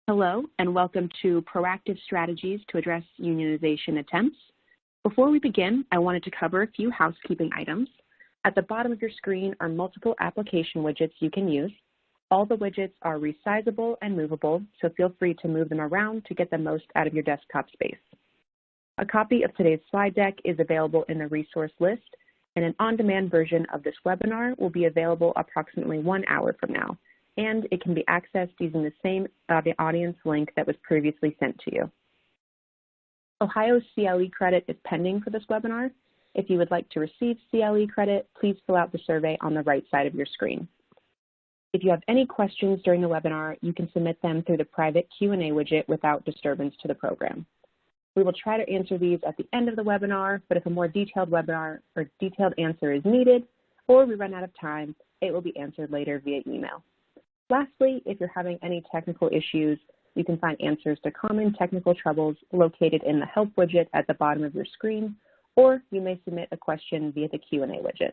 Hello, and welcome to Proactive Strategies to Address Unionization Attempts. Before we begin, I wanted to cover a few housekeeping items. At the bottom of your screen are multiple application widgets you can use. All the widgets are resizable and movable, so feel free to move them around to get the most out of your desktop space. A copy of today's slide deck is available in the resource list, and an on-demand version of this webinar will be available approximately 1 hour from now, and it can be accessed using the same audience link that was previously sent to you. Ohio's CLE credit is pending for this webinar. If you would like to receive CLE credit, please fill out the survey on the right side of your screen. If you have any questions during the webinar, you can submit them through the private Q&A widget without disturbance to the program. We will try to answer these at the end of the webinar, but if a more detailed webinar or detailed answer is needed, or we run out of time, it will be answered later via email. Lastly, if you're having any technical issues, you can find answers to common technical troubles located in the Help widget at the bottom of your screen, or you may submit a question via the Q&A widget.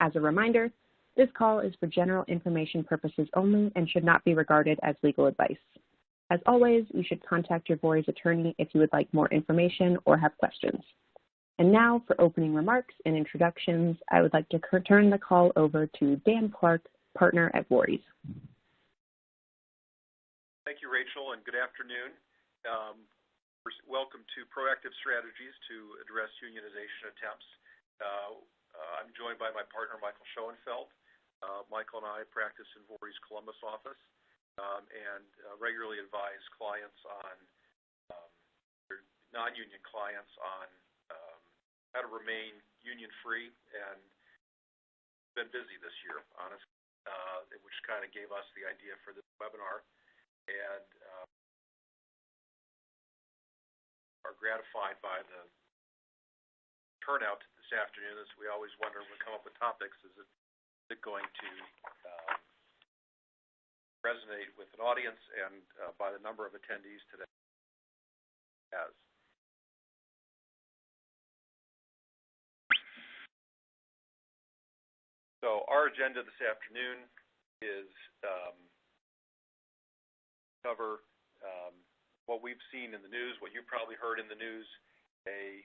As a reminder, this call is for general information purposes only and should not be regarded as legal advice. As always, you should contact your VORY's attorney if you would like more information or have questions. And now, for opening remarks and introductions, I would like to turn the call over to Dan Clark, partner at VORY's. Thank you, Rachel, and good afternoon. Welcome to Proactive Strategies to Address Unionization Attempts. I'm joined by my partner, Michael Shoenfelt. Michael and I practice in VORY's Columbus office and regularly advise clients on, their non-union clients on how to remain union-free, and been busy this year, honestly, which kind of gave us the idea for this webinar, and are gratified by the turnout this afternoon. As we always wonder when we come up with topics, is it going to resonate with an audience, and by the number of attendees today has. So our agenda this afternoon is cover what we've seen in the news, what you probably heard in the news, a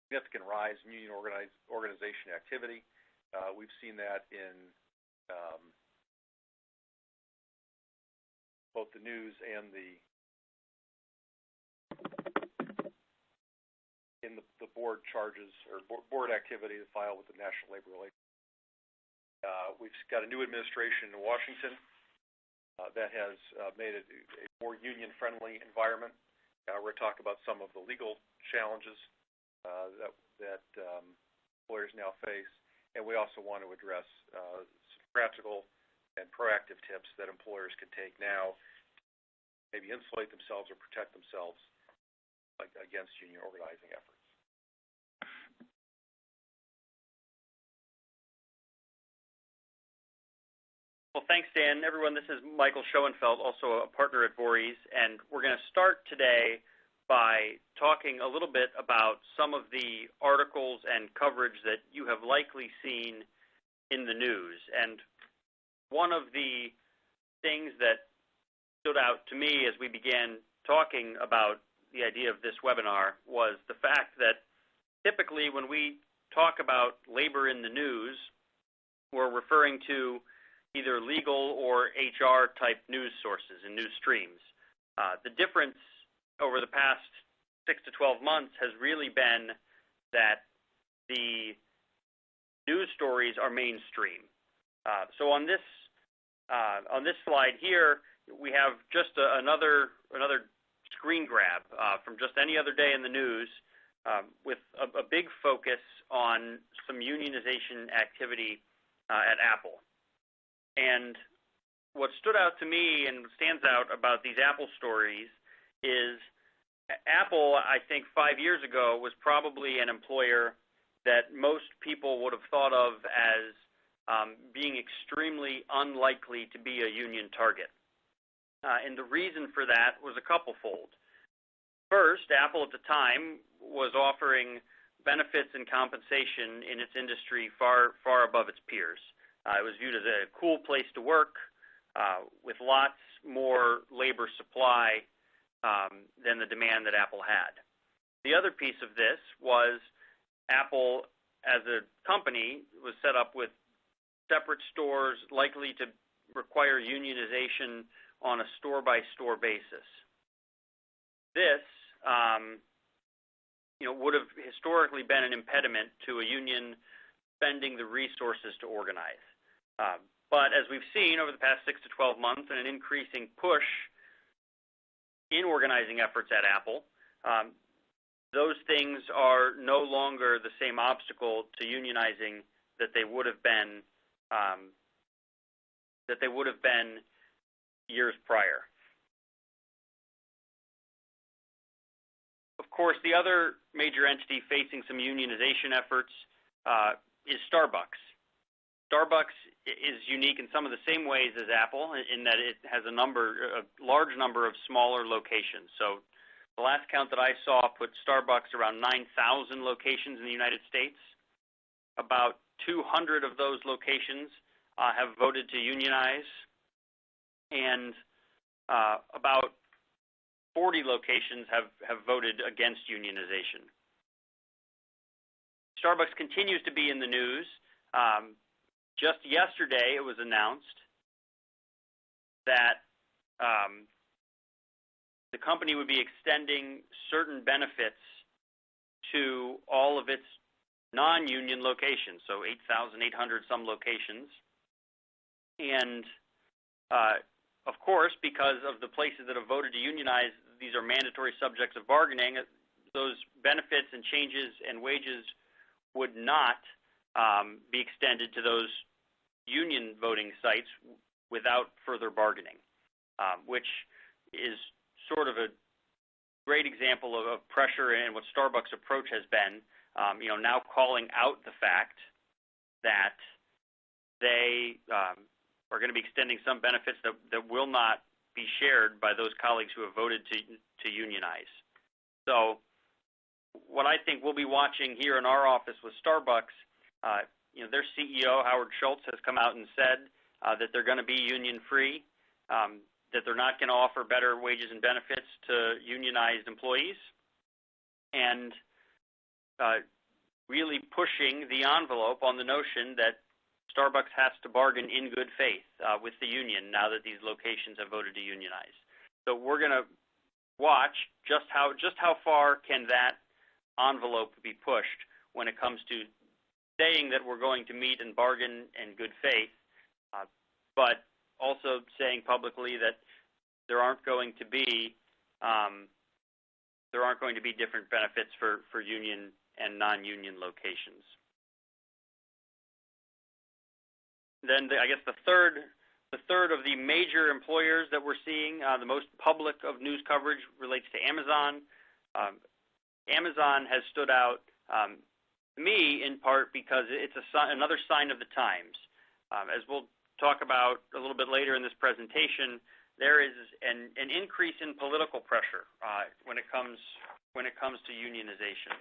significant rise in union organization activity. We've seen that in both the news and the board charges or board activity to file with the National Labor Relations. We've got a new administration in Washington that has made it a more union-friendly environment. We're going to talk about some of the legal challenges that employers now face, and we also want to address some practical and proactive tips that employers can take now, maybe insulate themselves or protect themselves against union organizing efforts. Well, thanks, Dan. Everyone, this is Michael Shoenfelt, also a partner at VORY's, and we're going to start today by talking a little bit about some of the articles and coverage that you have likely seen in the news. And one of the things that stood out to me as we began talking about the idea of this webinar was the fact that typically when we talk about labor in the news, we're referring to either legal or HR type news sources and news streams. The difference over the past 6 to 12 months has really been that the news stories are mainstream. So on this slide here, we have just another screen grab from just any other day in the news with a big focus on some unionization activity at Apple. And what stood out to me and stands out about these Apple stories is Apple, I think 5 years ago, was probably an employer that most people would have thought of as being extremely unlikely to be a union target. And the reason for that was a couple-fold. First, Apple at the time was offering benefits and compensation in its industry far above its peers. It was viewed as a cool place to work. with lots more labor supply than the demand that Apple had. The other piece of this was Apple, as a company, was set up with separate stores likely to require unionization on a store-by-store basis. This, would have historically been an impediment to a union spending the resources to organize. But as we've seen over the past 6 to 12 months, and an increasing push in organizing efforts at Apple, those things are no longer the same obstacle to unionizing that they would have been years prior. Of course, the other major entity facing some unionization efforts is Starbucks. Starbucks is unique in some of the same ways as Apple in that it has a large number of smaller locations. So the last count that I saw put Starbucks around 9,000 locations in the United States. About 200 of those locations have voted to unionize, and about 40 locations have voted against unionization. Starbucks continues to be in the news. Just yesterday, it was announced that the company would be extending certain benefits to all of its non-union locations, so 8,800 some locations. And of course, because of the places that have voted to unionize, these are mandatory subjects of bargaining. Those benefits and changes and wages would not be extended to those union voting sites without further bargaining, which is sort of a great example of pressure and what Starbucks' approach has been, now calling out the fact that they are going to be extending some benefits that will not be shared by those colleagues who have voted to unionize. So what I think we'll be watching here in our office with Starbucks, their CEO, Howard Schultz, has come out and said that they're going to be union-free, that they're not going to offer better wages and benefits to unionized employees, and really pushing the envelope on the notion that Starbucks has to bargain in good faith with the union now that these locations have voted to unionize. So we're going to watch just how far can that envelope be pushed when it comes to saying that we're going to meet and bargain in good faith, but also saying publicly that there aren't going to be different benefits for union and non-union locations. Then I guess the third of the major employers that we're seeing, the most public of news coverage, relates to Amazon. Amazon has stood out to me in part because it's another sign of the times. As we'll talk about a little bit later in this presentation, there is an increase in political pressure when it comes to unionization.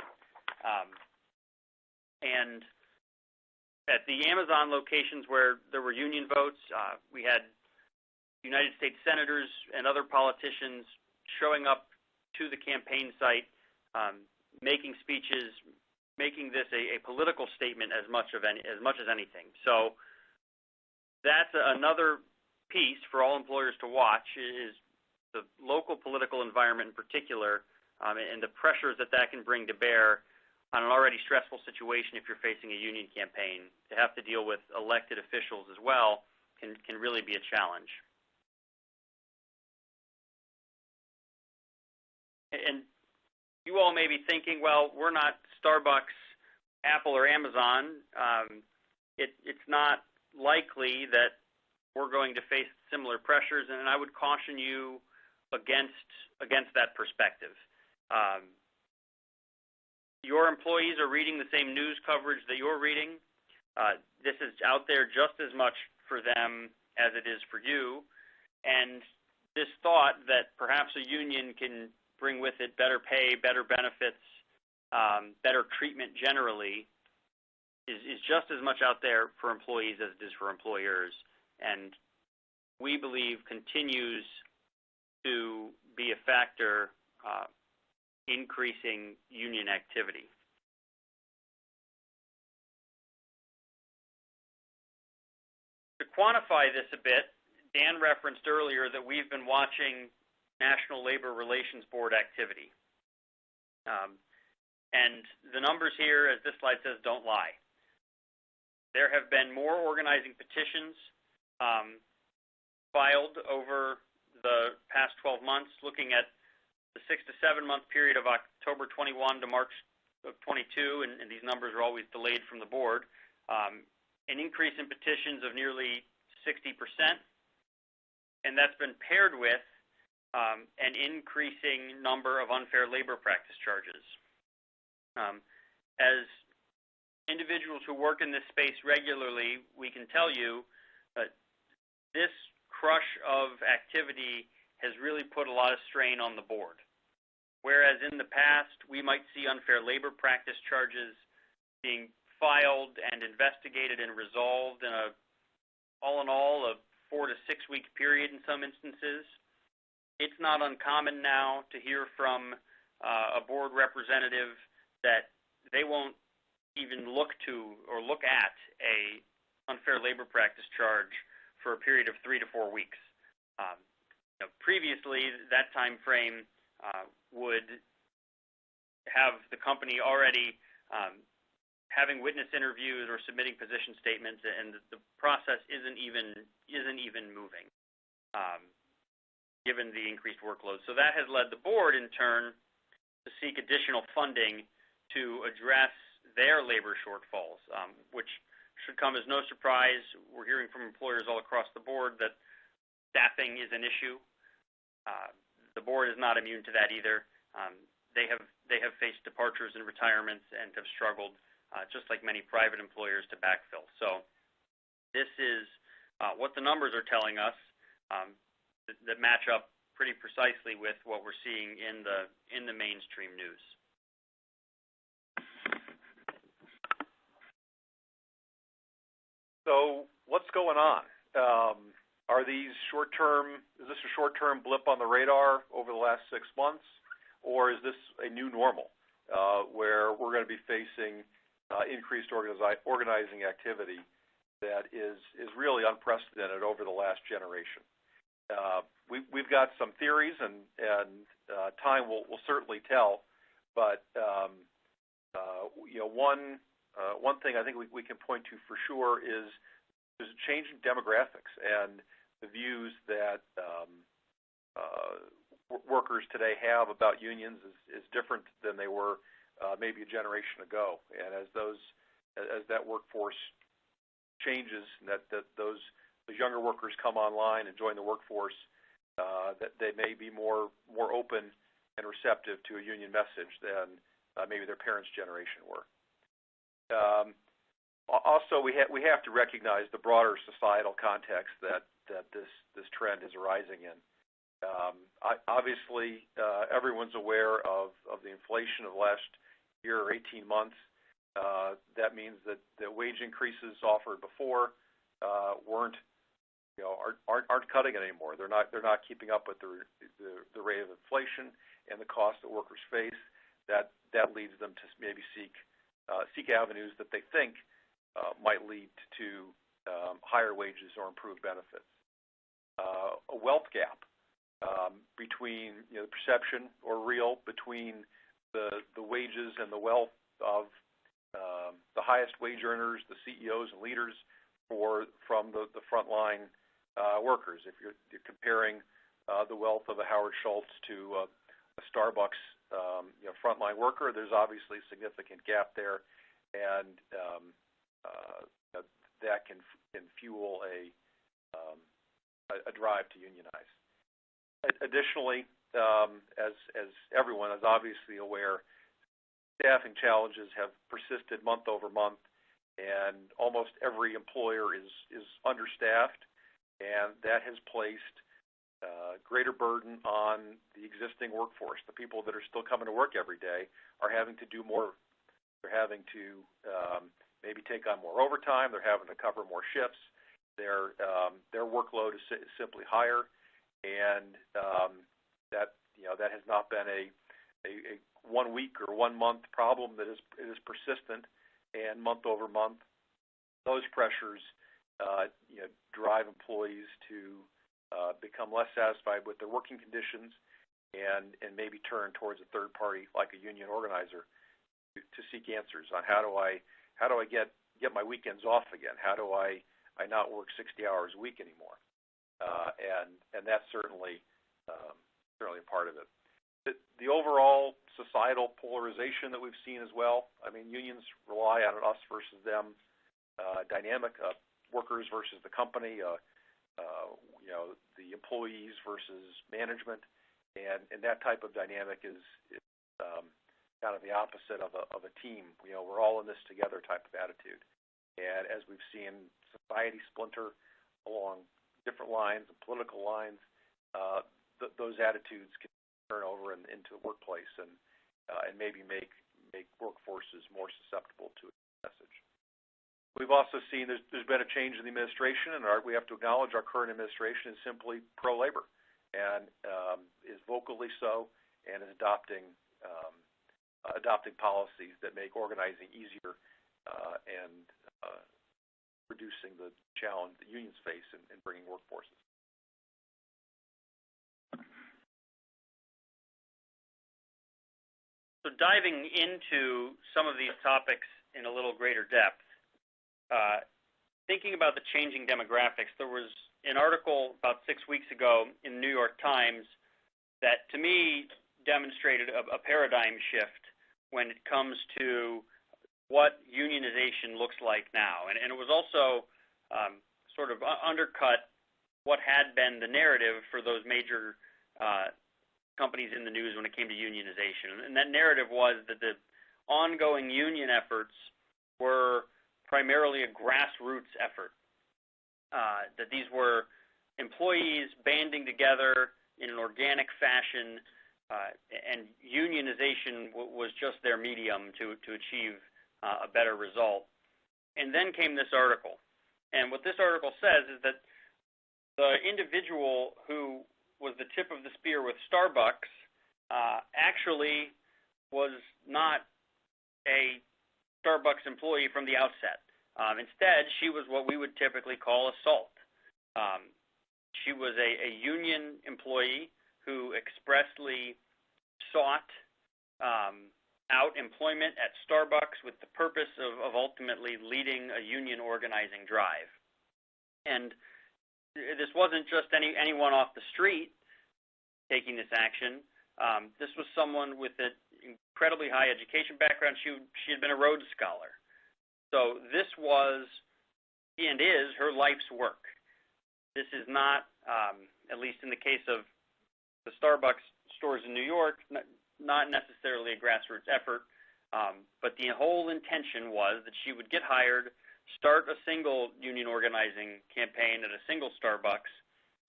And at the Amazon locations where there were union votes, we had United States senators and other politicians showing up to the campaign site, making speeches, making this a political statement as much as anything. So that's another piece for all employers to watch, is the local political environment in particular, and the pressures that can bring to bear on an already stressful situation if you're facing a union campaign. To have to deal with elected officials as well can really be a challenge. And you all may be thinking, well, we're not Starbucks, Apple, or Amazon. It's not likely that we're going to face similar pressures, and I would caution you against that perspective. Your employees are reading the same news coverage that you're reading. This is out there just as much for them as it is for you. And this thought that perhaps a union can bring with it better pay, better benefits, better treatment generally is just as much out there for employees as it is for employers. And we believe continues to be a factor increasing union activity. To quantify this a bit, Dan referenced earlier that we've been watching National Labor Relations Board activity. And the numbers here, as this slide says, don't lie. There have been more organizing petitions filed over the past 12 months, looking at the 6 to 7 month period of October 21 to March of 22, and these numbers are always delayed from the board. An increase in petitions of nearly 60%, and that's been paired with an increasing number of unfair labor practice charges. As individuals who work in this space regularly, we can tell you that this crush of activity has really put a lot of strain on the board. Whereas in the past, we might see unfair labor practice charges being filed and investigated and resolved in all in all, a 4 to 6 week period in some instances. It's not uncommon now to hear from a board representative that they won't even look to or look at a unfair labor practice charge for a period of 3 to 4 weeks. Previously, that time frame would have the company already having witness interviews or submitting position statements, and the process isn't even moving, given the increased workload. So that has led the board, in turn, to seek additional funding to address their labor shortfalls, which should come as no surprise. We're hearing from employers all across the board that staffing is an issue. The board is not immune to that either. They have faced departures and retirements and have struggled, just like many private employers, to backfill. So this is what the numbers are telling us that match up pretty precisely with what we're seeing in the mainstream news. So what's going on? Are these short-term? Is this a short-term blip on the radar over the last 6 months, or is this a new normal where we're going to be facing increased organizing activity that is really unprecedented over the last generation? We've got some theories, and time will certainly tell. But one thing I think we can point to for sure is there's a change in demographics, and the views that workers today have about unions is different than they were maybe a generation ago. And as that workforce changes, and that those younger workers come online and join the workforce, that they may be more open and receptive to a union message than maybe their parents' generation were. Also, we have to recognize the broader societal context that this trend is arising in. Obviously, everyone's aware of the inflation of the last year or 18 months. That means that the wage increases offered before aren't cutting it anymore. They're not keeping up with the rate of inflation and the cost that workers face. That leads them to maybe seek avenues that they think might lead to higher wages or improved benefits. A wealth gap between the perception or real between the wages and the wealth of the highest wage earners, the CEOs and leaders, from the frontline workers. If you're comparing the wealth of a Howard Schultz to a Starbucks frontline worker, there's obviously a significant gap there, and that can fuel a drive to unionize. Additionally, as everyone is obviously aware, staffing challenges have persisted month over month, and almost every employer is understaffed, and that has placed greater burden on the existing workforce. The people that are still coming to work every day are having to do more. They're having to maybe take on more overtime. They're having to cover more shifts, their workload is simply higher, and that has not been a 1 week or 1 month problem. That is persistent, and month over month, those pressures drive employees to become less satisfied with their working conditions, and maybe turn towards a third party like a union organizer to seek answers on how do I get my weekends off again? How do I not work 60 hours a week anymore? And that's certainly a part of it. The overall societal polarization that we've seen as well. I mean, unions rely on an us versus them dynamic, workers versus the company, the employees versus management, and that type of dynamic is kind of the opposite of a team. We're all in this together type of attitude. And as we've seen society splinter along different lines and political lines, those attitudes can turn over into the workplace and maybe make workforces more susceptible to a message. We've also seen there's been a change in the administration, and we have to acknowledge our current administration is simply pro-labor and is vocally so, and is adopting policies that make organizing easier and reducing the challenge that unions face in bringing workforces. So diving into some of these topics in a little greater depth, thinking about the changing demographics, there was an article about 6 weeks ago in the New York Times that to me demonstrated a paradigm shift when it comes to what unionization looks like now. And it was also sort of undercut what had been the narrative for those major companies in the news when it came to unionization. And that narrative was that the ongoing union efforts were primarily a grassroots effort, that these were employees banding together in an organic fashion, and unionization was just their medium to achieve a better result. And then came this article. And what this article says is that the individual who was the tip of the spear with Starbucks actually was not a Starbucks employee from the outset. Instead, she was what we would typically call a SALT. She was a union employee who expressly sought out employment at Starbucks with the purpose of ultimately leading a union organizing drive. And this wasn't just anyone off the street taking this action. This was someone with an incredibly high education background. She had been a Rhodes Scholar. So this was and is her life's work. This is not, at least in the case of the Starbucks stores in New York, not necessarily a grassroots effort, but the whole intention was that she would get hired, start a single union organizing campaign at a single Starbucks,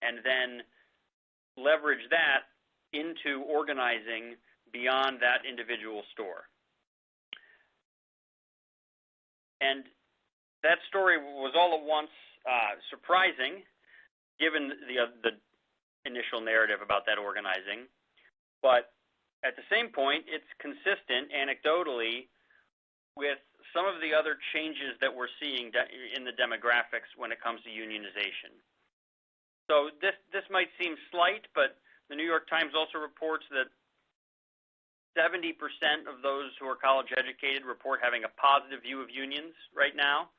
and then leverage that into organizing beyond that individual store. And that story was all at once surprising, given the initial narrative about that organizing, but at the same point, it's consistent anecdotally with some of the other changes that we're seeing in the demographics when it comes to unionization. So this might seem slight, but the New York Times also reports that 70% of those who are college educated report having a positive view of unions right now,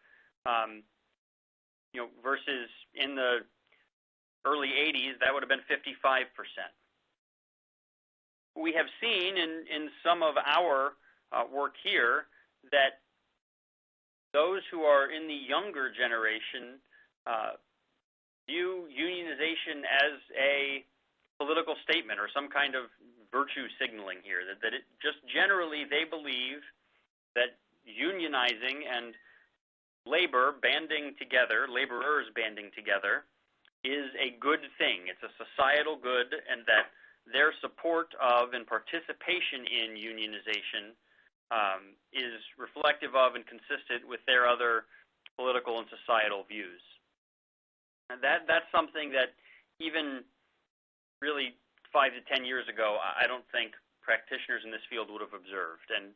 versus in the early 80s, that would have been 55%. We have seen in some of our work here that those who are in the younger generation view unionization as a political statement or some kind of virtue signaling here, that it just generally they believe that unionizing and laborers banding together is a good thing. It's a societal good, and that their support of and participation in unionization is reflective of and consistent with their other political and societal views. And that's something that even really 5 to 10 years ago, I don't think practitioners in this field would have observed. And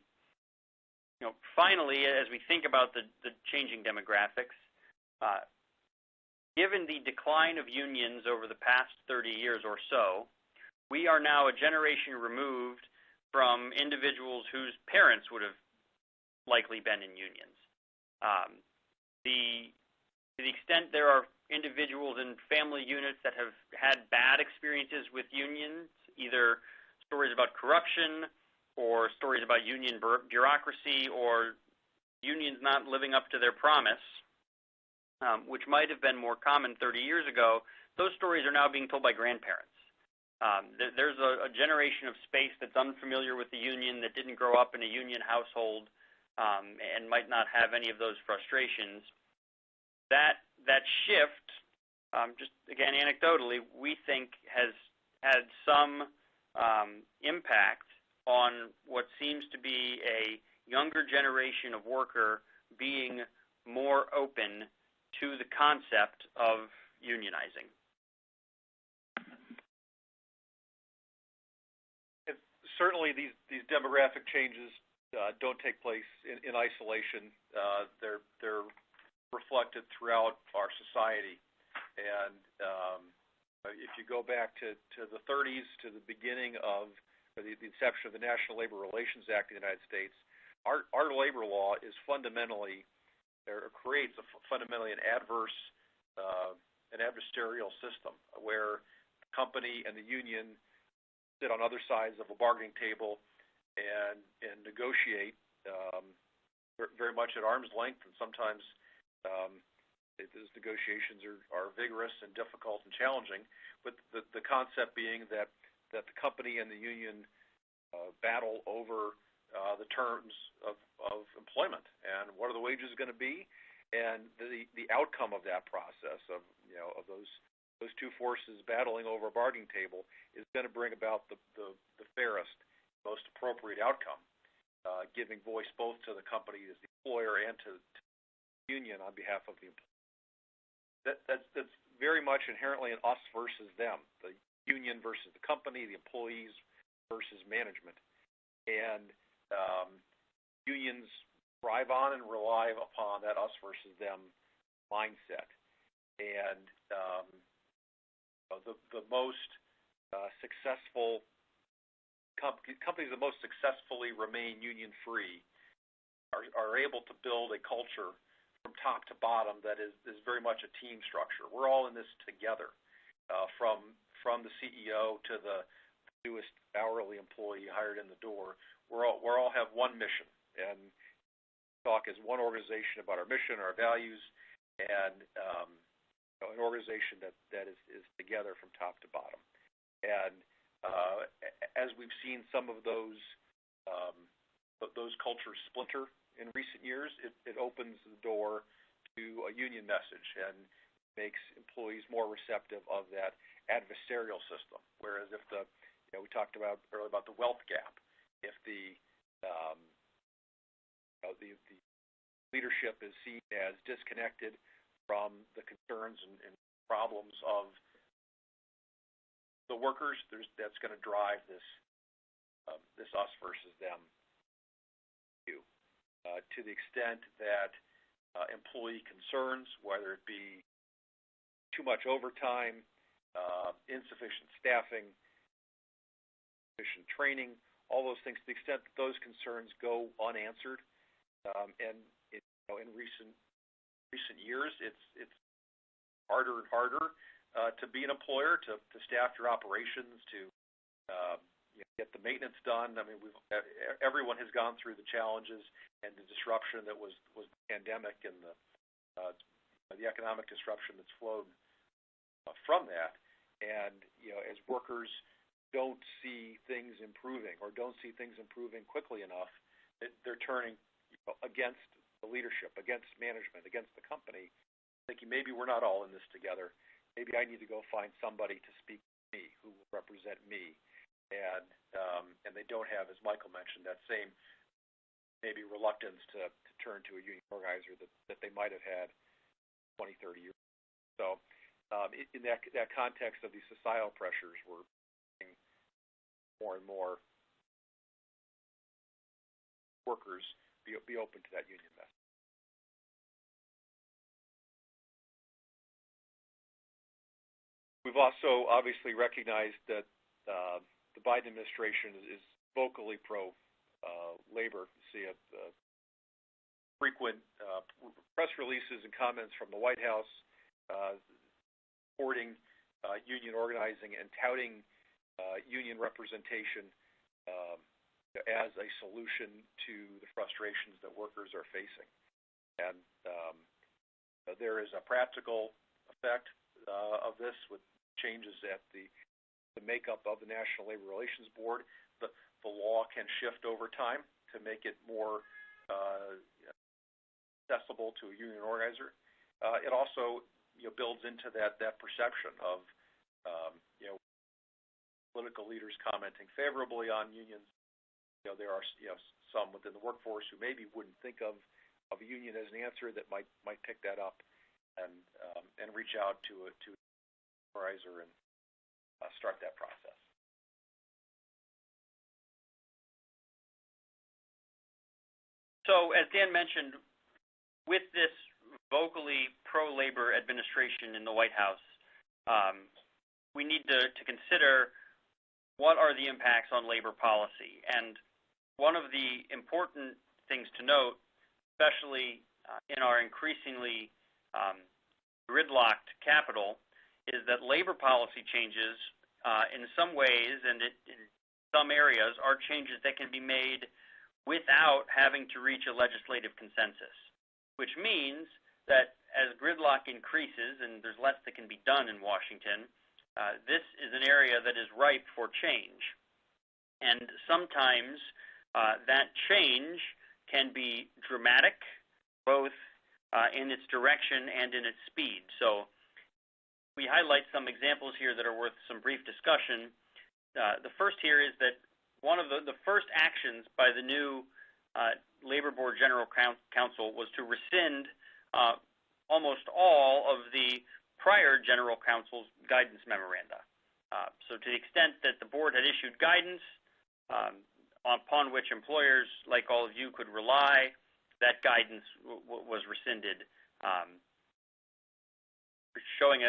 finally, as we think about the changing demographics, given the decline of unions over the past 30 years or so, we are now a generation removed from individuals whose parents would have likely been in unions. To the extent there are individuals in family units that have had bad experiences with unions, either stories about corruption or stories about union bureaucracy or unions not living up to their promise, which might have been more common 30 years ago, those stories are now being told by grandparents. There's a generation of space that's unfamiliar with the union, that didn't grow up in a union household, and might not have any of those frustrations. That shift, just again anecdotally, we think has had some impact on what seems to be a younger generation of worker being more open to the concept of unionizing. And certainly these demographic changes don't take place in isolation. They're reflected throughout our society. And if you go back to the 30s, to the beginning of the inception of the National Labor Relations Act of the United States, our labor law is fundamentally, or creates fundamentally an adversarial system where the company and the union sit on other sides of a bargaining table and negotiate very much at arm's length, and sometimes those negotiations are vigorous and difficult and challenging, but the concept being that the company and the union battle over the terms of employment and what are the wages going to be, and the outcome of that process of those two forces battling over a bargaining table is going to bring about the fairest, most appropriate outcome, giving voice both to the company as the employer and to the union on behalf of the employee. That's very much inherently an us versus them, the union versus the company, the employees versus management. And unions thrive on and rely upon that us versus them mindset. And the most successful companies that most successfully remain union free are able to build a culture from top to bottom that is very much a team structure. We're all in this together, from the CEO to the newest hourly employee hired in the door. We all have one mission, and talk as one organization about our mission, our values, and an organization that is together from top to bottom. And as we've seen some of those cultures splinter in recent years, it opens the door to a union message and makes employees more receptive of that adversarial system. Whereas if we talked about earlier about the wealth gap, if the leadership is seen as disconnected from the concerns and problems of the workers, that's going to drive this us versus them view. To the extent that employee concerns, whether it be too much overtime, insufficient staffing, insufficient training, all those things, to the extent that those concerns go unanswered, and in recent years, it's harder and harder to be an employer, to staff your operations, to get the maintenance done. I mean, everyone has gone through the challenges and the disruption that was the pandemic and the economic disruption that's flowed from that. And as workers don't see things improving or don't see things improving quickly enough, they're turning against the leadership, against management, against the company, thinking maybe we're not all in this together. Maybe I need to go find somebody to speak to me, who will represent me. And they don't have, as Michael mentioned, that same maybe reluctance to turn to a union organizer that they might have had 20, 30 years ago. So in that context of these societal pressures, we're seeing more and more workers be open to that union message. We've also obviously recognized that the Biden administration is vocally pro-labor. You see frequent press releases and comments from the White House supporting union organizing and touting union representation as a solution to the frustrations that workers are facing. And there is a practical effect of this with changes at the makeup of the National Labor Relations Board. The law can shift over time to make it more accessible to a union organizer. It also builds into that perception of political leaders commenting favorably on unions. There are some within the workforce who maybe wouldn't think of a union as an answer that might pick that up and reach out to an organizer and start that process. So, as Dan mentioned, with this vocally pro-labor administration in the White House, we need to consider what are the impacts on labor policy. And one of the important things to note, especially in our increasingly gridlocked capital, is that labor policy changes in some ways and in some areas are changes that can be made without having to reach a legislative consensus, which means that as gridlock increases and there's less that can be done in Washington, this is an area that is ripe for change. And sometimes that change can be dramatic, both in its direction and in its speed. So we highlight some examples here that are worth some brief discussion. The first here is that one of the first actions by the new Labor Board General Counsel was to rescind almost all of the prior General Counsel's guidance memoranda. So to the extent that the board had issued guidance upon which employers like all of you could rely, that guidance was rescinded, showing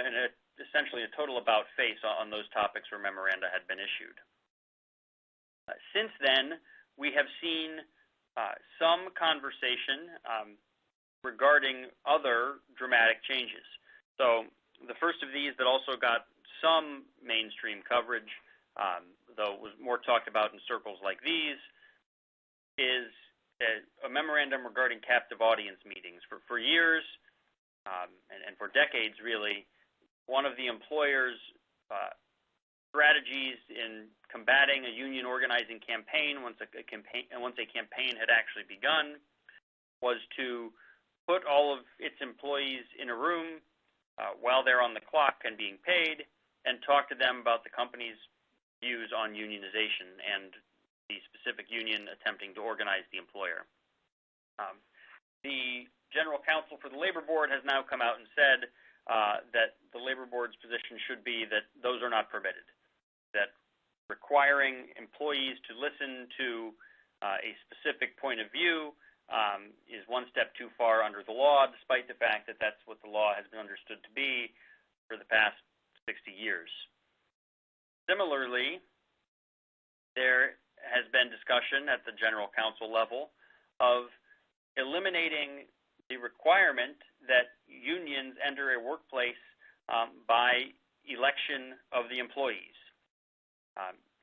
essentially a total about-face on those topics where memoranda had been issued. Since then, we have seen some conversation regarding other dramatic changes. So the first of these that also got some mainstream coverage, though it was more talked about in circles like these, is a memorandum regarding captive audience meetings. For years, and for decades really, one of the employer's strategies in combating a union organizing campaign, once a campaign had actually begun, was to put all of its employees in a room while they're on the clock and being paid, and talk to them about the company's views on unionization and the specific union attempting to organize the employer. The General Counsel for the Labor Board has now come out and said that the Labor Board's position should be that those are not permitted, that requiring employees to listen to a specific point of view is one step too far under the law, despite the fact that that's what the law has been understood to be for the past 60 years. Similarly, there has been discussion at the General Counsel level of eliminating the requirement that unions enter a workplace by election of the employees.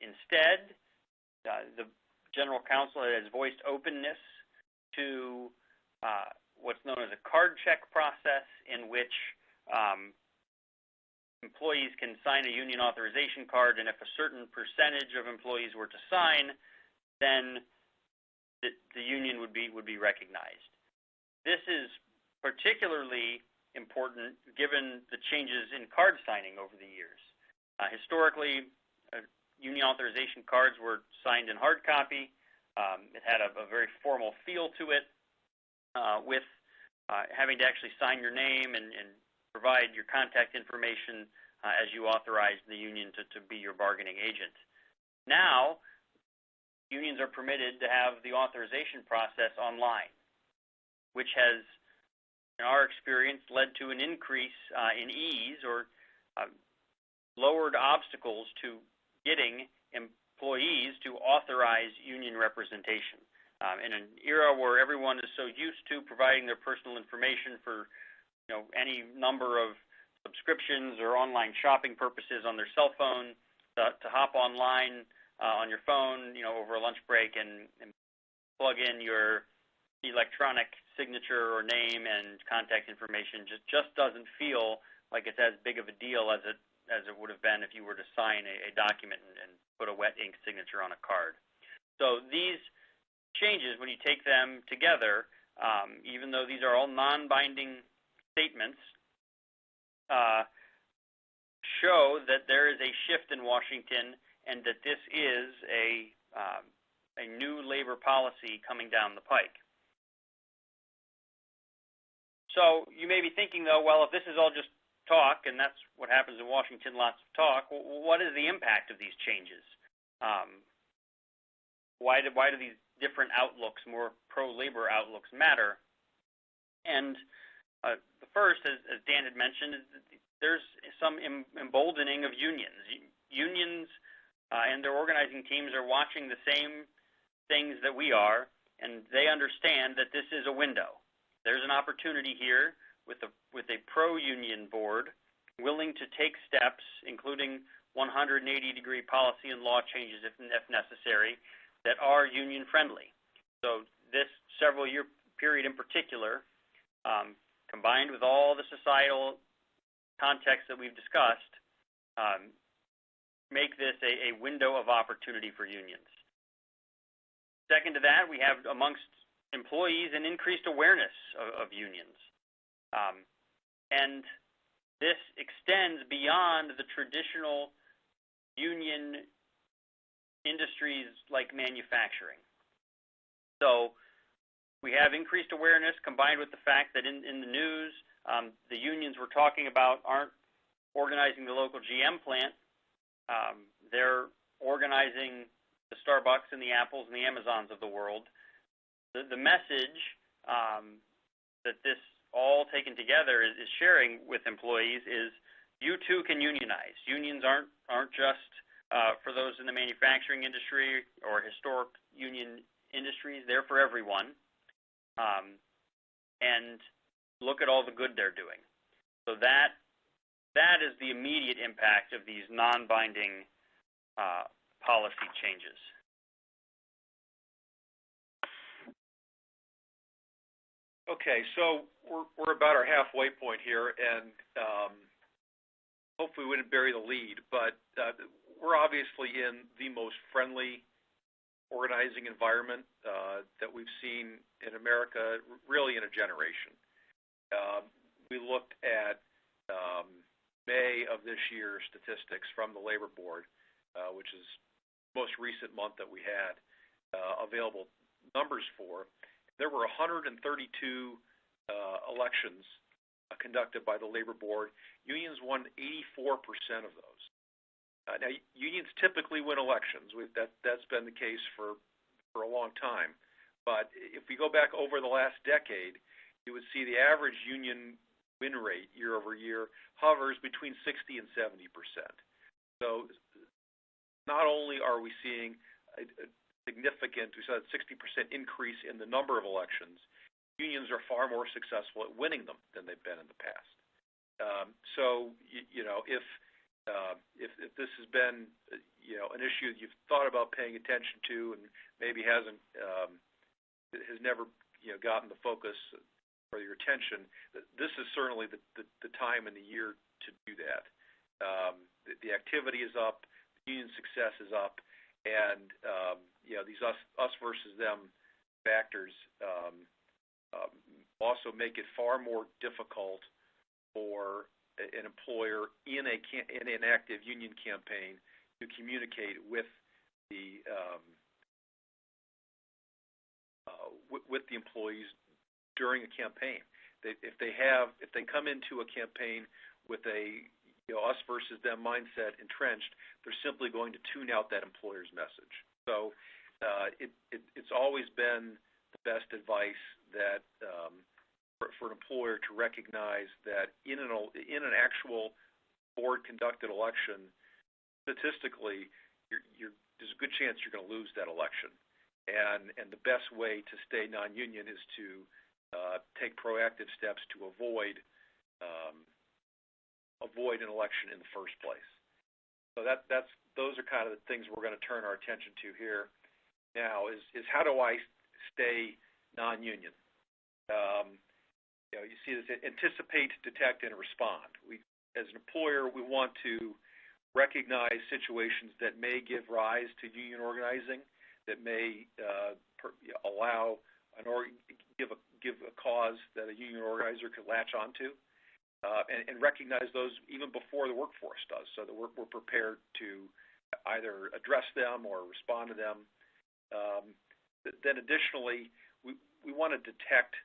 Instead, the General Counsel has voiced openness to what's known as a card check process, in which employees can sign a union authorization card, and if a certain percentage of employees were to sign, then the union would be recognized. This is particularly important given the changes in card signing over the years. Historically, union authorization cards were signed in hard copy. It had a very formal feel to it, with having to actually sign your name and provide your contact information as you authorize the union to be your bargaining agent. Now, unions are permitted to have the authorization process online, which has, in our experience, led to an increase in ease or lowered obstacles to getting employees to authorize union representation. In an era where everyone is so used to providing their personal information for any number of subscriptions or online shopping purposes on their cell phone, to hop online on your phone, over a lunch break and plug in your electronic signature or name and contact information just doesn't feel like it's as big of a deal as it would have been if you were to sign a document and put a wet ink signature on a card. So these changes, when you take them together, even though these are all non-binding statements, show that there is a shift in Washington and that this is a new labor policy coming down the pike. So you may be thinking, though, well, if this is all just talk, and that's what happens in Washington, lots of talk, what is the impact of these changes? Why do these different outlooks, more pro-labor outlooks, matter? And the first, as Dan had mentioned, is that there's some emboldening of unions. Unions and their organizing teams are watching the same things that we are, and they understand that this is a window. There's an opportunity here with a pro-union board willing to take steps, including 180-degree policy and law changes if necessary, that are union-friendly. So this several-year period in particular, combined with all the societal context that we've discussed, make this a window of opportunity for unions. Second to that, we have amongst employees an increased awareness of unions. And this extends beyond the traditional union industries like manufacturing. So we have increased awareness combined with the fact that in the news, the unions we're talking about aren't organizing the local GM plant. They're organizing the Starbucks and the Apples and the Amazons of the world. The message that this all taken together is sharing with employees is you too can unionize. Unions aren't just for those in the manufacturing industry or historic union industries. They're for everyone. And look at all the good they're doing. So that is the immediate impact of these non-binding policy changes. Okay, so we're about our halfway point here, and hopefully we wouldn't bury the lead, but we're obviously in the most friendly organizing environment that we've seen in America really in a generation. We looked at May of this year statistics from the Labor Board, which is the most recent month that we had available numbers for. There were 132 elections conducted by the Labor Board. Unions won 84% of those. Now, unions typically win elections. That's been the case for a long time. But if we go back over the last decade, you would see the average union win rate year over year hovers between 60 and 70%. So not only are we seeing a significant, we saw a 60% increase in the number of elections, unions are far more successful at winning them than they've been in the past. So if this has been an issue that you've thought about paying attention to and maybe has never gotten the focus or your attention, this is certainly the time in the year to do that. The activity is up, the union success is up, and these us versus them factors also make it far more difficult for an employer in an active union campaign to communicate with the employees during a campaign. if they come into a campaign with a us versus them mindset entrenched, they're simply going to tune out that employer's message. So it's always been the best advice that for an employer to recognize that in an actual board-conducted election, statistically, there's a good chance you're going to lose that election. And the best way to stay non-union is to take proactive steps to avoid an election in the first place. So those are kind of the things we're going to turn our attention to here now. Is how do I stay non-union? You see this: anticipate, detect, and respond. As an employer, we want to recognize situations that may give rise to union organizing, that may allow give a cause that a union organizer could latch onto, and recognize those even before the workforce does, so that we're prepared to either address them or respond to them. Then additionally, we want to detect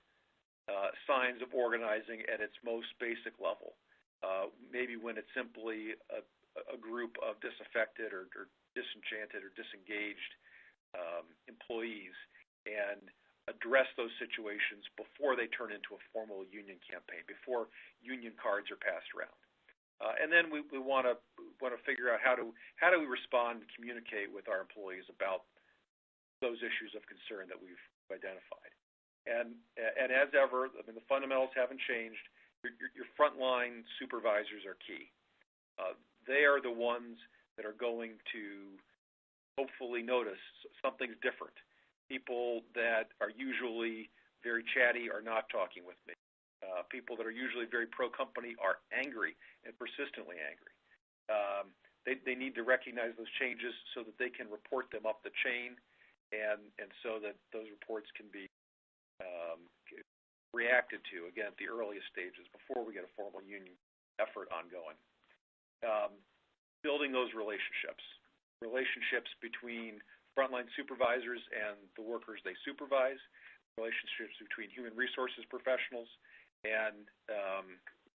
signs of organizing at its most basic level. Maybe when it's simply a group of disaffected or disenchanted or disengaged employees, and address those situations before they turn into a formal union campaign, before union cards are passed around. And then we want to figure out how do we respond and communicate with our employees about those issues of concern that we've identified. And as ever, I mean, the fundamentals haven't changed. Your frontline supervisors are key. They are the ones that are going to hopefully notice something's different. People that are usually very chatty are not talking with me. People that are usually very pro-company are angry and persistently angry. They need to recognize those changes so that they can report them up the chain, and so that those reports can be reacted to, again, at the earliest stages before we get a formal union effort ongoing. Building those relationships between frontline supervisors and the workers they supervise, relationships between human resources professionals and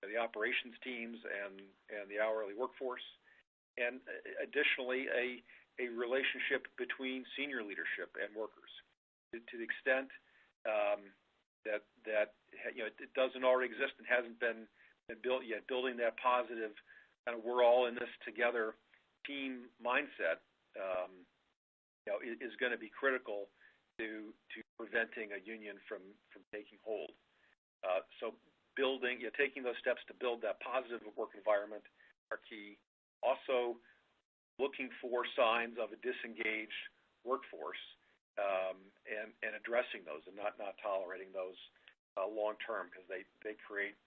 the operations teams and the hourly workforce, and additionally a relationship between senior leadership and workers. To the extent that it doesn't already exist and hasn't been built yet, building that positive kind of we're all in this together team mindset is going to be critical to preventing a union from taking hold. So taking those steps to build that positive work environment are key. Also, looking for signs of a disengaged workforce and addressing those, and not tolerating those long term, because they create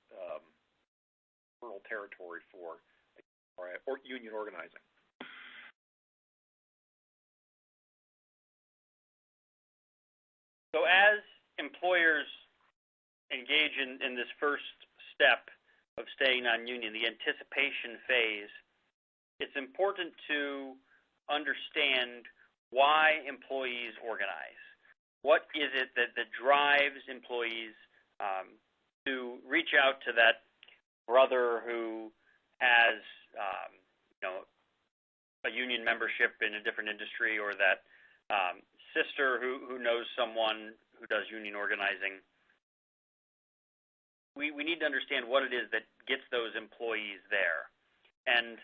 fertile territory for union organizing. So as employers engage in this first step of staying non-union, the anticipation phase, it's important to understand why employees organize. What is it that drives employees to reach out to that brother who has a union membership in a different industry, or that sister who knows someone who does union organizing? We need to understand what it is that gets those employees there. And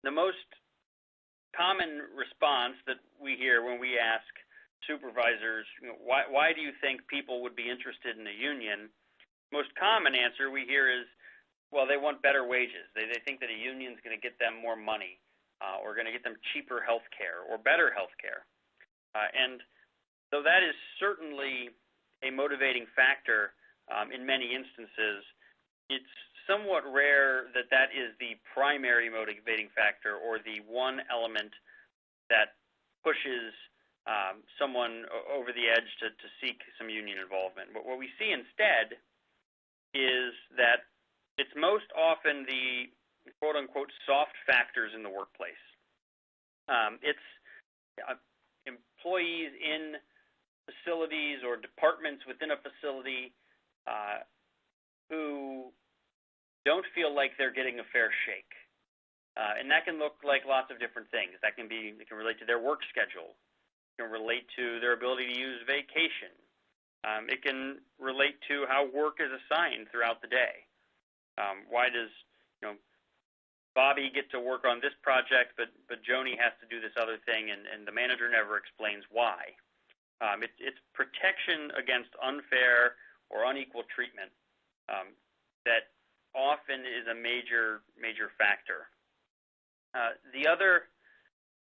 the most common response that we hear when we ask supervisors, why do you think people would be interested in a union? Most common answer we hear is, well, they want better wages. They think that a union is going to get them more money, or going to get them cheaper health care or better health care. And though that is certainly a motivating factor in many instances, it's somewhat rare that that is the primary motivating factor, or the one element that pushes someone over the edge to seek some union involvement. But what we see instead is that it's most often the quote-unquote soft factors in the workplace. It's employees in facilities or departments within a facility who don't feel like they're getting a fair shake. And that can look like lots of different things. It can relate to their work schedule. It can relate to their ability to use vacation. It can relate to how work is assigned throughout the day. Why does Bobby get to work on this project, but Joni has to do this other thing, and the manager never explains why? It's protection against unfair or unequal treatment that often is a major factor. The other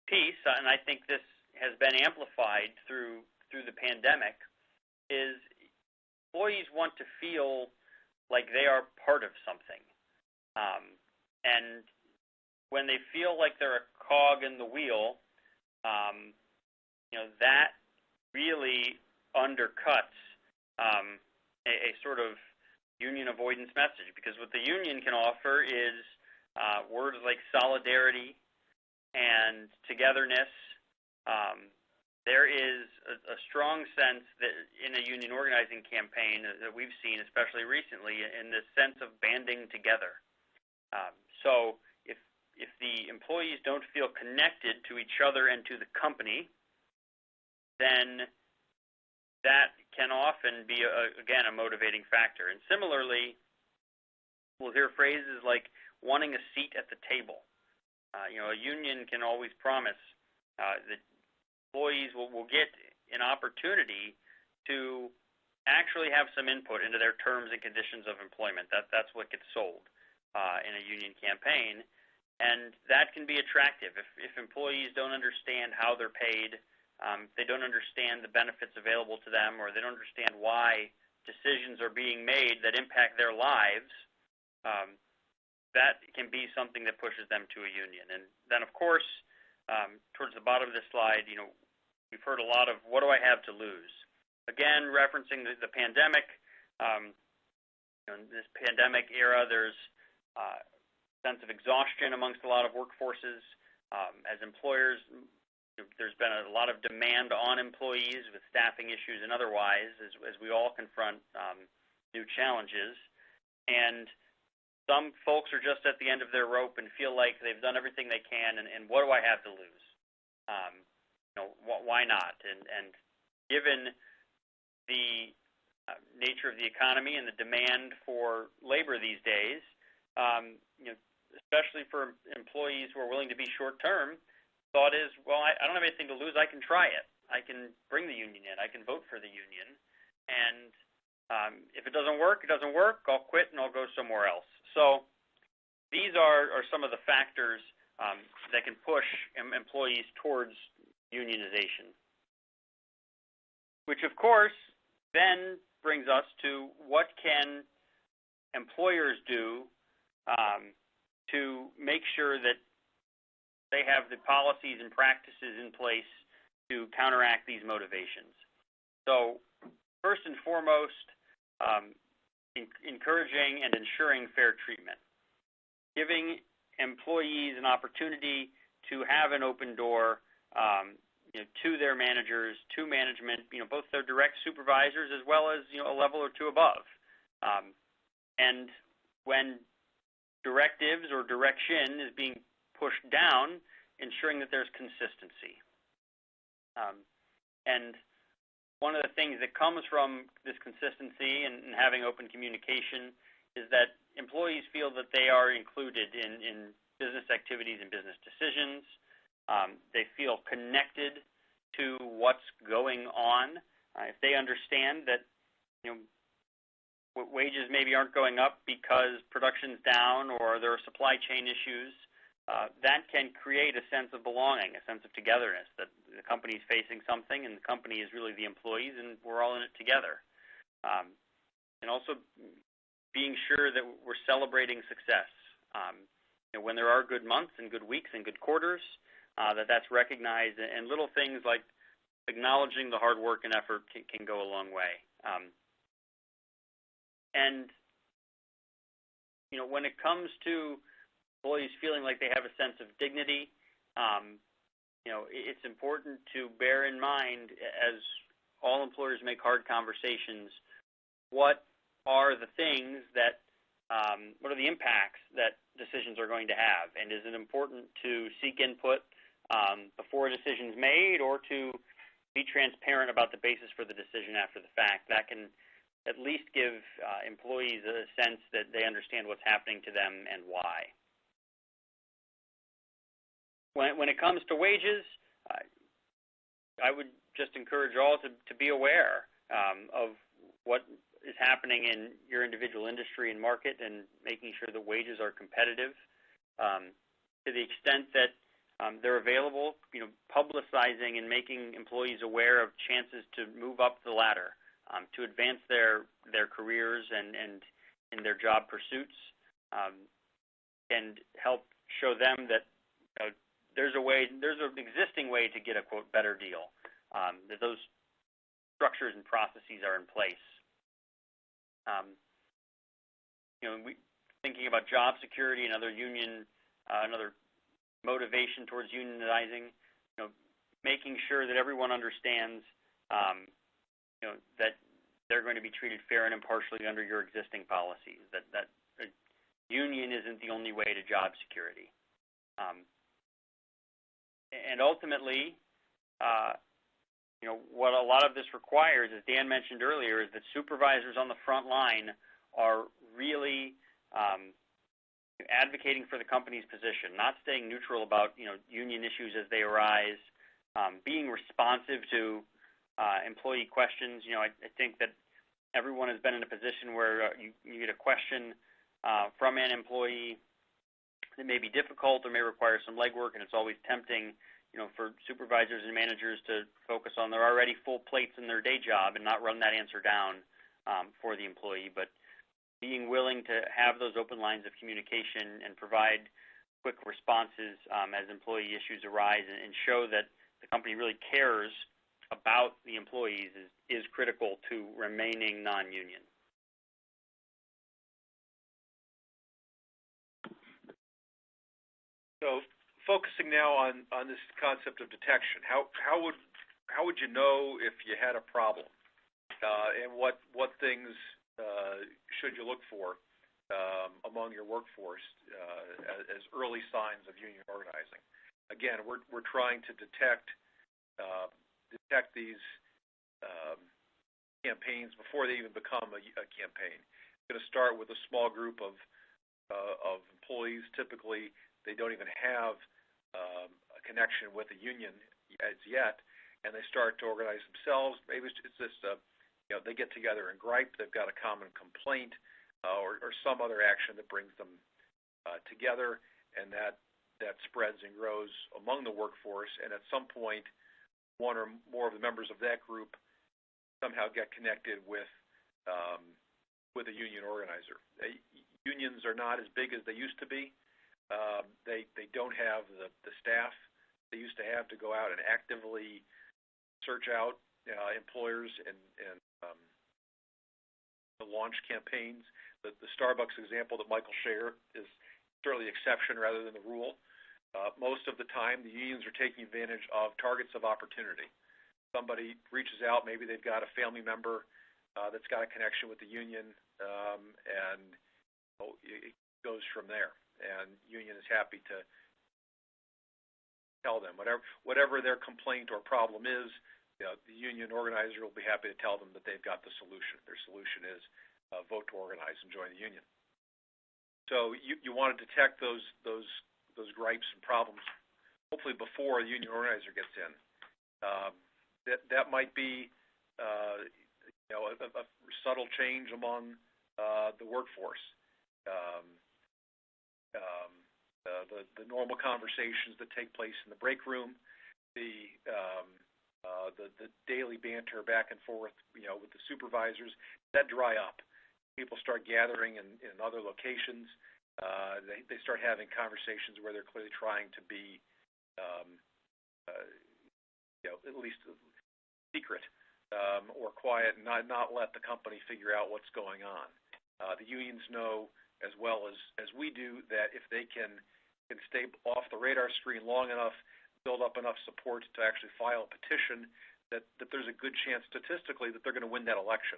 piece, and I think this has been amplified through the pandemic, is employees want to feel like they are part of something. And when they feel like they're a cog in the wheel, that really undercuts a sort of union avoidance message, because what the union can offer is words like solidarity and togetherness. There is a strong sense that in a union organizing campaign that we've seen, especially recently, in this sense of banding together. So if the employees don't feel connected to each other and to the company, then that can often be, again, a motivating factor. And similarly, we'll hear phrases like wanting a seat at the table. A union can always promise that employees will get an opportunity to actually have some input into their terms and conditions of employment. That's what gets sold in a union campaign, and that can be attractive. If employees don't understand how they're paid, they don't understand the benefits available to them, or they don't understand why decisions are being made that impact their lives, that can be something that pushes them to a union. And then, of course, towards the bottom of this slide, we've heard a lot of, what do I have to lose? Again, referencing the pandemic. In this pandemic era, there's a sense of exhaustion amongst a lot of workforces. As employers, there's been a lot of demand on employees with staffing issues and otherwise, as we all confront new challenges. And some folks are just at the end of their rope and feel like they've done everything they can, and what do I have to lose? Why not? And given the nature of the economy and the demand for labor these days, especially for employees who are willing to be short-term, thought is, well, I don't have anything to lose. I can try it. I can bring the union in. I can vote for the union. And if it doesn't work, it doesn't work. I'll quit and I'll go somewhere else. So these are some of the factors that can push employees towards unionization, which, of course, then brings us to what can employers do to make sure that they have the policies and practices in place to counteract these motivations. So first and foremost, encouraging and ensuring fair treatment, giving employees an opportunity to have an open door to their managers, to management, both their direct supervisors as well as a level or two above. And when directives or direction is being pushed down, ensuring that there's consistency. And one of the things that comes from this consistency and having open communication is that employees feel that they are included in business activities and business decisions. They feel connected to what's going on. If they understand that wages maybe aren't going up because production's down or there are supply chain issues, that can create a sense of belonging, a sense of togetherness, that the company's facing something and the company is really the employees and we're all in it together. And also being sure that we're celebrating success. When there are good months and good weeks and good quarters, that's recognized, and little things like acknowledging the hard work and effort can go a long way. And when it comes to employees feeling like they have a sense of dignity, it's important to bear in mind, as all employers make hard conversations, what are the things that, what are the impacts that decisions are going to have? And is it important to seek input before a decision is made, or to be transparent about the basis for the decision after the fact? That can at least give employees a sense that they understand what's happening to them and why. When it comes to wages, I would just encourage all to be aware of what is happening in your individual industry and market, and making sure the wages are competitive. To the extent that they're available, publicizing and making employees aware of chances to move up the ladder, to advance their careers and in their job pursuits, and help show them that there's an existing way to get a, quote, better deal, that those structures and processes are in place. Thinking about job security and another motivation towards unionizing, making sure that everyone understands, that they're going to be treated fair and impartially under your existing policies, that a union isn't the only way to job security. And ultimately, what a lot of this requires, as Dan mentioned earlier, is that supervisors on the front line are really advocating for the company's position, not staying neutral about union issues as they arise, being responsive to employee questions. I think that everyone has been in a position where you get a question from an employee that may be difficult or may require some legwork, and it's always tempting for supervisors and managers to focus on their already full plates in their day job and not run that answer down for the employee. But being willing to have those open lines of communication and provide quick responses as employee issues arise, and show that the company really cares about the employees is critical to remaining non-union. So, focusing now on this concept of detection, how would you know if you had a problem, and what things should you look for among your workforce as early signs of union organizing? Again, we're trying to detect these campaigns before they even become a campaign. It's going to start with a small group of employees. Typically, they don't even have a connection with a union as yet, and they start to organize themselves. Maybe it's just they get together and gripe. They've got a common complaint or some other action that brings them together, and that spreads and grows among the workforce. And at some point, one or more of the members of that group somehow get connected with a union organizer. Unions are not as big as they used to be. They don't have the staff they used to have to go out and actively search out employers and launch campaigns. The Starbucks example that Michael shared is certainly the exception rather than the rule. Most of the time, the unions are taking advantage of targets of opportunity. Somebody reaches out, maybe they've got a family member that's got a connection with the union, and it goes from there. And union is happy to tell them whatever their complaint or problem is. The union organizer will be happy to tell them that they've got the solution. Their solution is vote to organize and join the union. So you want to detect those gripes and problems, hopefully before the union organizer gets in. That might be a subtle change among the workforce. The normal conversations that take place in the break room, the daily banter back and forth, with the supervisors, that dry up. People start gathering in other locations. They start having conversations where they're clearly trying to be, at least secret or quiet, and not let the company figure out what's going on. The unions know as well as we do that if they can stay off the radar screen long enough, build up enough support to actually file a petition, that there's a good chance statistically that they're going to win that election.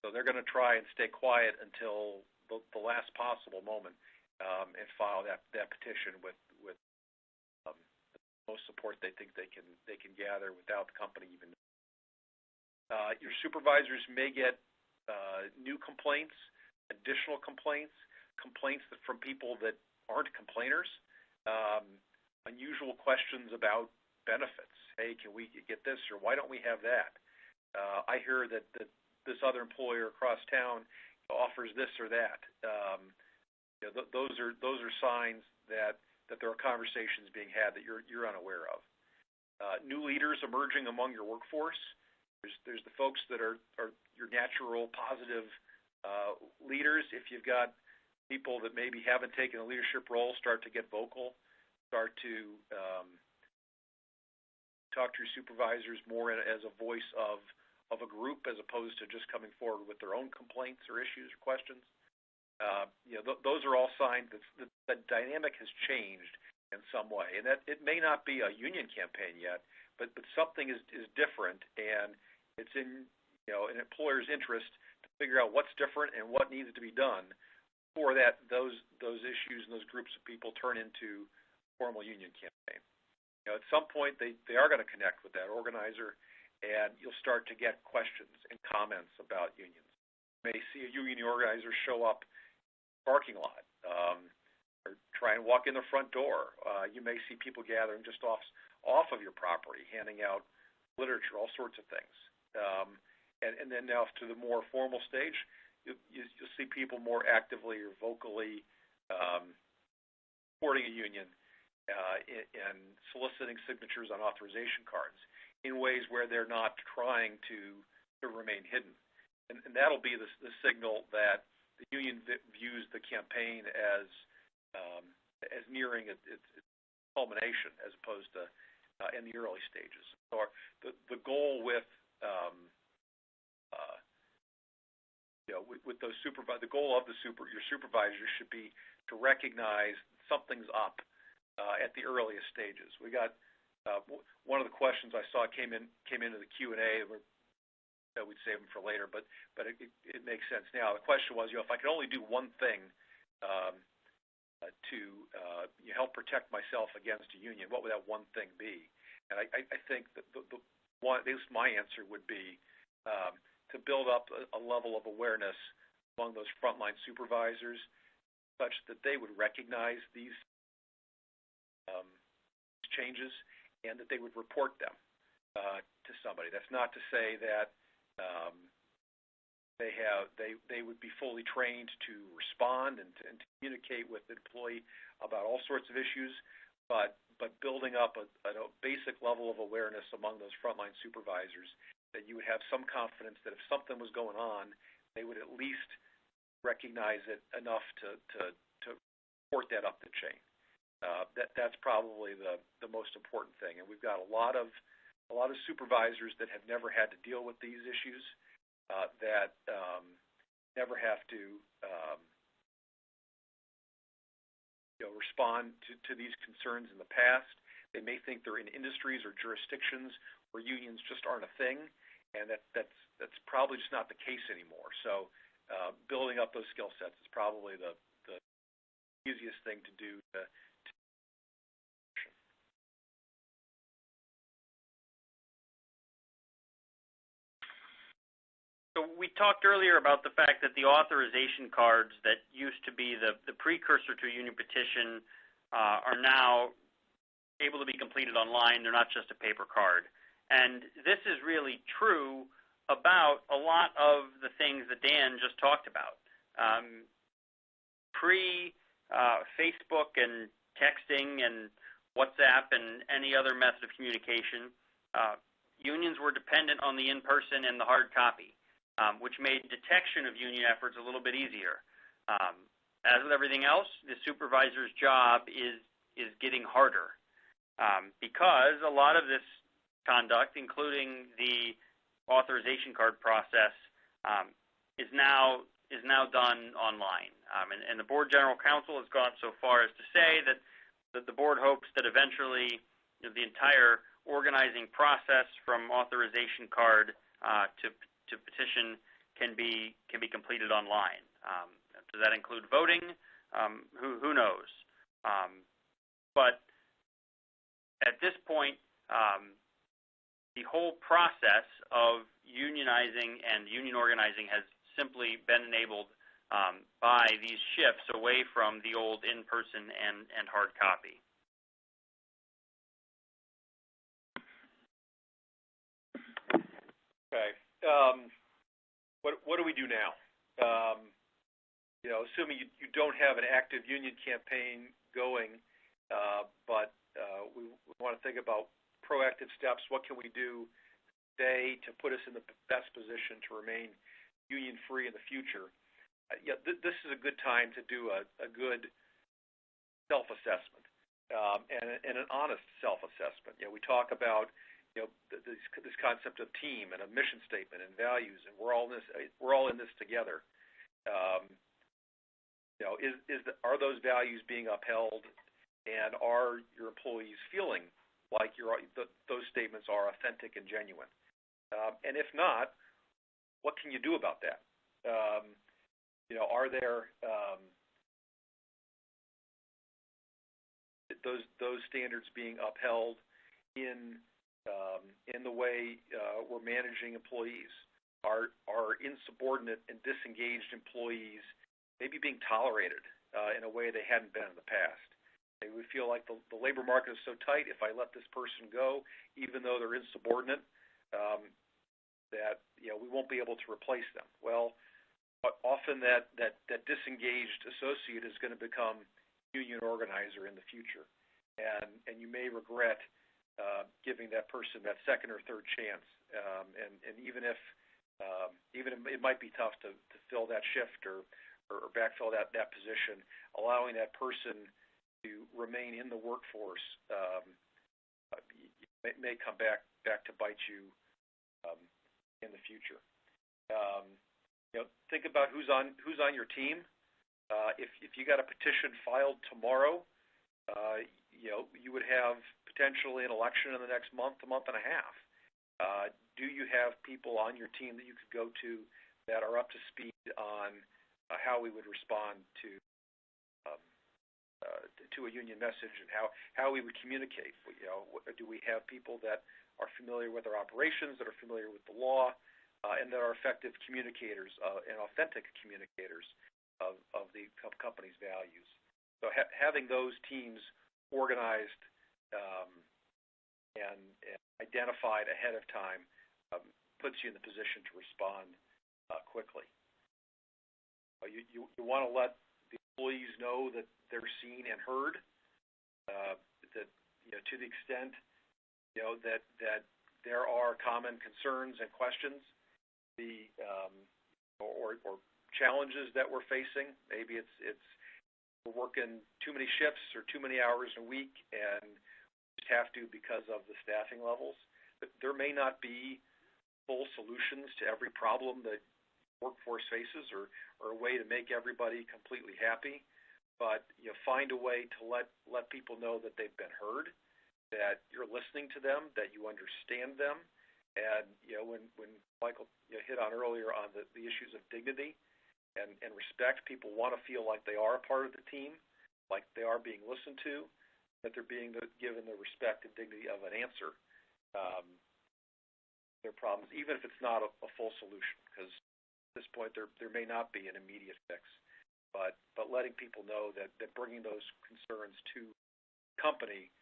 So they're going to try and stay quiet until the last possible moment and file that petition with the most support they think they can gather without the company even. Your supervisors may get new complaints, additional complaints from people that aren't complainers, unusual questions about benefits. Hey, can we get this, or why don't we have that? I hear that this other employer across town offers this or that. Those are signs that there are conversations being had that you're unaware of. New leaders emerging among your workforce. There's the folks that are your natural positive leaders. If you've got people that maybe haven't taken a leadership role, start to get vocal, start to talk to your supervisors more as a voice of a group as opposed to just coming forward with their own complaints or issues or questions. Those are all signs that the dynamic has changed in some way, and that it may not be a union campaign yet, but something is different, and it's in an employer's interest to figure out what's different and what needs to be done before those issues and those groups of people turn into a formal union campaign. At some point they are going to connect with that organizer, and you'll start to get questions and comments about unions. You may see a union organizer show up in the parking lot or try and walk in the front door. You may see people gathering just off of your property, handing out literature, all sorts of things. And then now to the more formal stage, you'll see people more actively or vocally supporting a union and soliciting signatures on authorization cards in ways where they're not trying to remain hidden. And that'll be the signal that the union views the campaign as nearing its culmination as opposed to in the early stages. So the goal with those the goal of your supervisors should be to recognize something's up at the earliest stages. We got one of the questions I saw came into the Q&A. We'd save them for later, but it makes sense now. The question was, if I could only do one thing to help protect myself against a union, what would that one thing be? And I think that the one, at least my answer would be to build up a level of awareness among those frontline supervisors such that they would recognize these changes and that they would report them to somebody. That's not to say that they would be fully trained to respond and to communicate with the employee about all sorts of issues, but building up a basic level of awareness among those frontline supervisors that you would have some confidence that if something was going on, they would at least recognize it enough to report that up the chain. That's probably the most important thing, and we've got a lot of supervisors that have never had to deal with these issues, that never have to respond to these concerns in the past. They may think they're in industries or jurisdictions where unions just aren't a thing, and that's probably just not the case anymore. So building up those skill sets is probably the easiest thing to do to So we talked earlier about the fact that the authorization cards that used to be the precursor to a union petition are now able to be completed online. They're not just a paper card. And this is really true about a lot of the things that Dan just talked about. Pre-Facebook and texting and WhatsApp and any other method of communication, unions were dependent on the in-person and the hard copy. Which made detection of union efforts a little bit easier. As with everything else, the supervisor's job is getting harder because a lot of this conduct, including the authorization card process, is now done online. And the board general counsel has gone so far as to say that the board hopes that eventually the entire organizing process from authorization card to petition can be completed online. Does that include voting? Who knows? But at this point, the whole process of unionizing and union organizing has simply been enabled by these shifts away from the old in-person and hard copy. Okay. What do we do now? Assuming you don't have an active union campaign going, but we want to think about proactive steps. What can we do today to put us in the best position to remain union-free in the future? This is a good time to do a good self-assessment and an honest self-assessment. We talk about this concept of team and a mission statement and values, and we're all in this together. Are those values being upheld, and are your employees feeling like those statements are authentic and genuine? And if not, what can you do about that? Are there those standards being upheld in the way we're managing employees? Are insubordinate and disengaged employees maybe being tolerated in a way they hadn't been in the past? Maybe we feel like the labor market is so tight, if I let this person go, even though they're insubordinate, that we won't be able to replace them. Well, often that disengaged associate is going to become union organizer in the future, and you may regret giving that person that second or third chance. And even if it might be tough to fill that shift or backfill that position, allowing that person to remain in the workforce may come back to bite you in the future. Think about who's on your team. If you got a petition filed tomorrow, you would have potentially an election in the next month and a half. Do you have people on your team that you could go to that are up to speed on how we would respond to a union message and how we would communicate? Do we have people that are familiar with our operations, that are familiar with the law, and that are effective communicators and authentic communicators of the company's values? So having those teams organized and identified ahead of time puts you in the position to respond quickly. You want to let the employees know that they're seen and heard, that to the extent that there are common concerns and questions, or challenges that we're facing. Maybe it's we're working too many shifts or too many hours a week and just have to because of the staffing levels. But there may not be full solutions to every problem that workforce faces or a way to make everybody completely happy. But find a way to let people know that they've been heard, that you're listening to them, that you understand them. And when Michael hit on earlier on the issues of dignity and respect, people want to feel like they are a part of the team, like they are being listened to, that they're being given the respect and dignity of an answer their problems, even if it's not a full solution, because at this point there may not be an immediate fix. But letting people know that bringing those concerns to company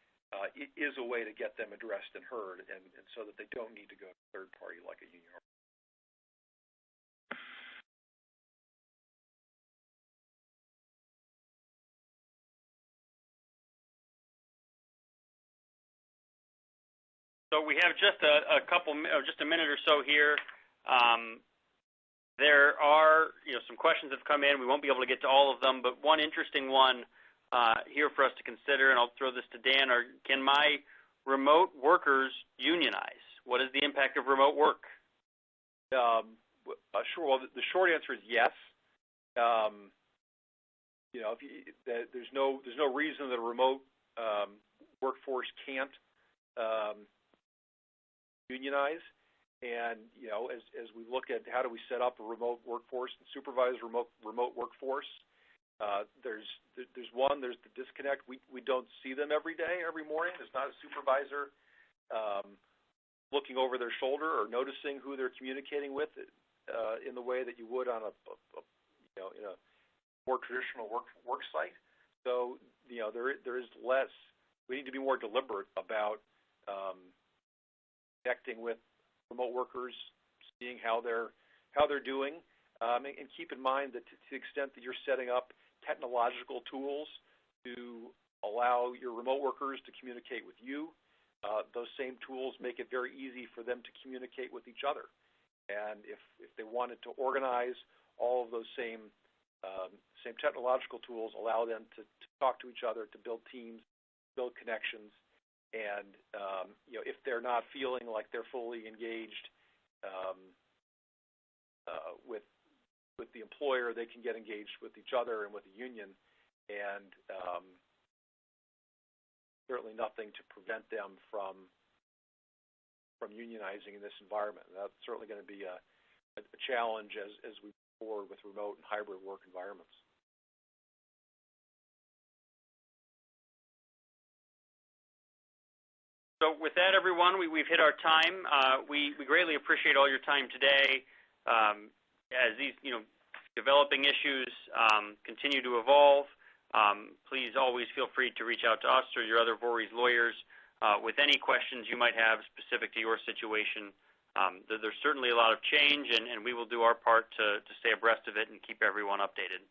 is a way to get them addressed and heard, and so that they don't need to go to a third party like a union. So we have just just a minute or so here. There are some questions that have come in. We won't be able to get to all of them, but one interesting one here for us to consider, and I'll throw this to Dan, can my remote workers unionize? What is the impact of remote work? Sure. Well, the short answer is yes. There's no reason that a remote workforce can't unionize. And as we look at how do we set up a remote workforce and supervise remote workforce, there's the disconnect. We don't see them every day, every morning. There's not a supervisor looking over their shoulder or noticing who they're communicating with in the way that you would on in a more traditional work site. So there is less. We need to be more deliberate about connecting with remote workers, seeing how they're doing, and keep in mind that to the extent that you're setting up technological tools to allow your remote workers to communicate with you, those same tools make it very easy for them to communicate with each other. And if they wanted to organize all of those same technological tools, allow them to talk to each other, to build teams, build connections, and if they're not feeling like they're fully engaged with the employer, they can get engaged with each other and with the union, and certainly nothing to prevent them from unionizing in this environment. And that's certainly going to be a challenge as we move forward with remote and hybrid work environments. So with that, everyone, we've hit our time. We greatly appreciate all your time today. As these developing issues continue to evolve, please always feel free to reach out to us or your other Voorhees lawyers with any questions you might have specific to your situation. There's certainly a lot of change, and we will do our part to stay abreast of it and keep everyone updated.